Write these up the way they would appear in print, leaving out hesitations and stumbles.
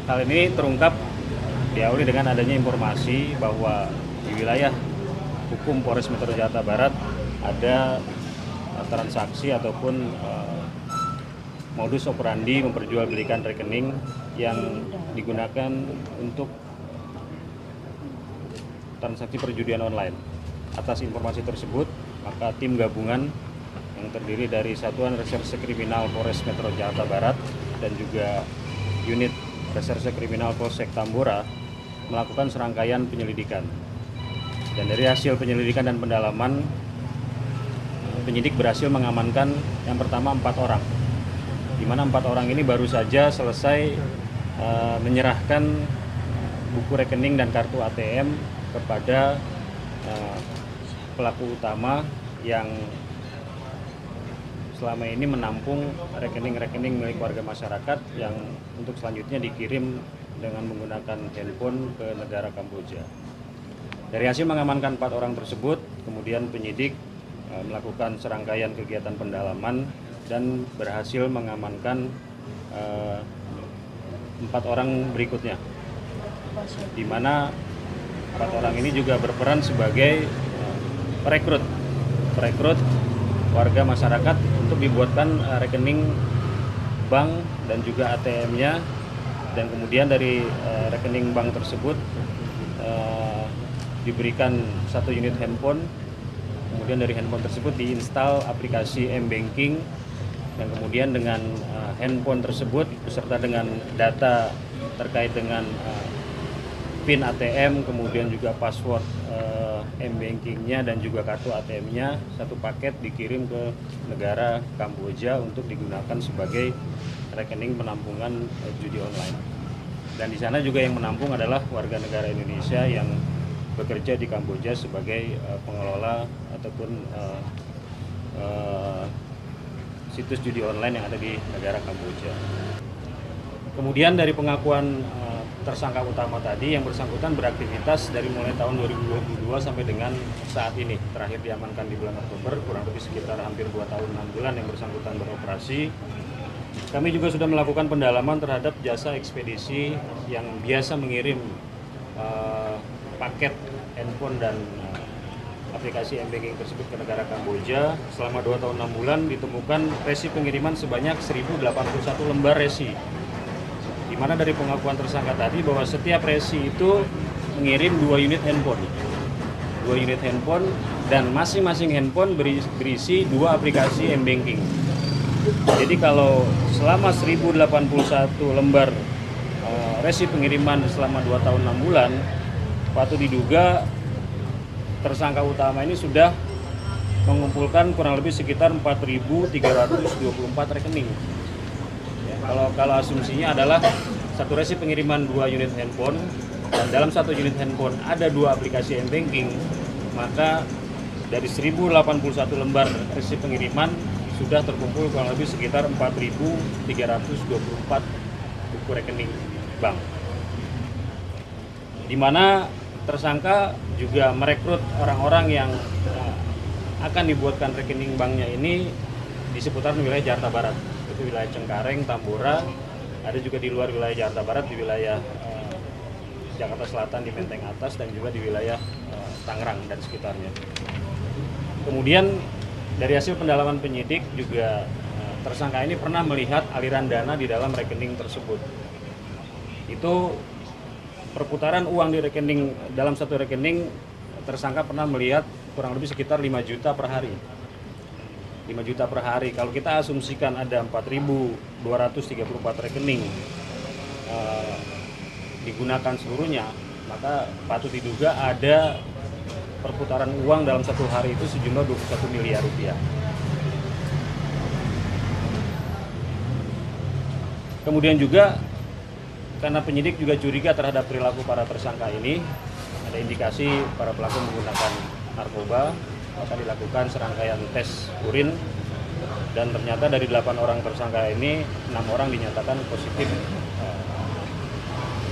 Hal ini terungkap diawali dengan adanya informasi bahwa di wilayah hukum Polres Metro Jakarta Barat ada transaksi ataupun modus operandi memperjualbelikan rekening yang digunakan untuk transaksi perjudian online. Atas informasi tersebut, maka tim gabungan yang terdiri dari Satuan Reserse Kriminal Polres Metro Jakarta Barat dan juga unit Reserse Kriminal Polsek Tambora melakukan serangkaian penyelidikan. Dan dari hasil penyelidikan dan pendalaman, penyidik berhasil mengamankan yang pertama 4 orang, di mana 4 orang ini baru saja selesai menyerahkan buku rekening dan kartu ATM kepada pelaku utama yang selama ini menampung rekening-rekening milik warga masyarakat yang untuk selanjutnya dikirim dengan menggunakan handphone ke negara Kamboja. Dari hasil mengamankan 4 orang tersebut, kemudian penyidik melakukan serangkaian kegiatan pendalaman dan berhasil mengamankan 4 orang berikutnya, di mana 4 orang ini juga berperan sebagai perekrut warga masyarakat untuk dibuatkan rekening bank dan juga ATM-nya, dan kemudian dari rekening bank tersebut diberikan 1 unit handphone. Kemudian dari handphone tersebut diinstal aplikasi M-Banking, dan kemudian dengan handphone tersebut beserta dengan data terkait dengan PIN ATM, kemudian juga password M-Bankingnya dan juga kartu ATM-nya, satu paket dikirim ke negara Kamboja untuk digunakan sebagai rekening penampungan judi online. Dan di sana juga yang menampung adalah warga negara Indonesia yang bekerja di Kamboja sebagai pengelola ataupun situs judi online yang ada di negara Kamboja. Kemudian dari pengakuan tersangka utama tadi, yang bersangkutan beraktivitas dari mulai tahun 2022 sampai dengan saat ini. Terakhir diamankan di bulan Oktober, kurang lebih sekitar hampir 2 tahun 6 bulan yang bersangkutan beroperasi. Kami juga sudah melakukan pendalaman terhadap jasa ekspedisi yang biasa mengirim paket handphone dan aplikasi M-Banking tersebut ke negara Kamboja. Selama 2 tahun 6 bulan ditemukan resi pengiriman sebanyak 1081 lembar resi, di mana dari pengakuan tersangka tadi bahwa setiap resi itu mengirim 2 unit handphone. 2 unit handphone dan masing-masing handphone berisi 2 aplikasi M-Banking. Jadi kalau selama 1081 lembar resi pengiriman selama 2 tahun 6 bulan, patut diduga tersangka utama ini sudah mengumpulkan kurang lebih sekitar 4.324 rekening. Kalau asumsinya adalah satu resi pengiriman 2 unit handphone, dan dalam 1 unit handphone ada 2 aplikasi M-Banking, maka dari 1081 lembar resi pengiriman sudah terkumpul kurang lebih sekitar 4.324 buku rekening bank, di mana tersangka juga merekrut orang-orang yang akan dibuatkan rekening banknya ini di seputaran wilayah Jakarta Barat. Itu wilayah Cengkareng, Tambora, ada juga di luar wilayah Jakarta Barat, di wilayah Jakarta Selatan di Menteng Atas, dan juga di wilayah Tangerang dan sekitarnya. Kemudian dari hasil pendalaman penyidik juga tersangka ini pernah melihat aliran dana di dalam rekening tersebut. Itu perputaran uang di rekening, dalam satu rekening tersangka pernah melihat kurang lebih sekitar 5 juta per hari. 5 juta per hari. Kalau kita asumsikan ada 4.234 rekening digunakan seluruhnya, maka patut diduga ada perputaran uang dalam satu hari itu sejumlah 21 miliar rupiah. Kemudian juga karena penyidik juga curiga terhadap perilaku para tersangka ini, ada indikasi para pelaku menggunakan narkoba, maka dilakukan serangkaian tes urin, dan ternyata dari 8 orang tersangka ini 6 orang dinyatakan positif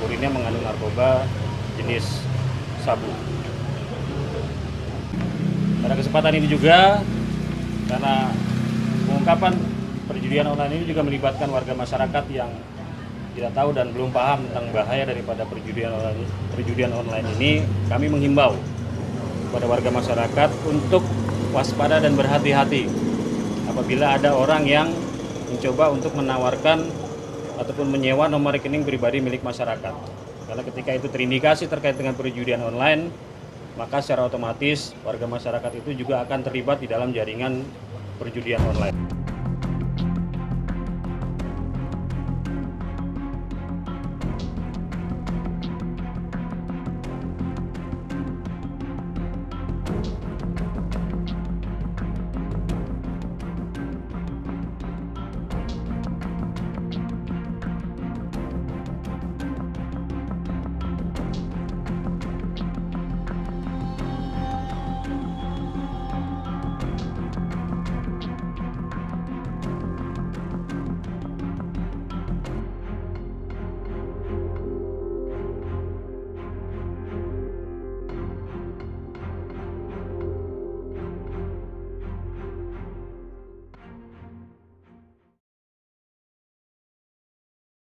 urinnya mengandung narkoba jenis sabu. Pada kesempatan ini juga, karena pengungkapan perjudian online ini juga melibatkan warga masyarakat yang tidak tahu dan belum paham tentang bahaya daripada perjudian online ini, kami menghimbau kepada warga masyarakat untuk waspada dan berhati-hati apabila ada orang yang mencoba untuk menawarkan ataupun menyewa nomor rekening pribadi milik masyarakat. Karena ketika itu terindikasi terkait dengan perjudian online, maka secara otomatis warga masyarakat itu juga akan terlibat di dalam jaringan perjudian online.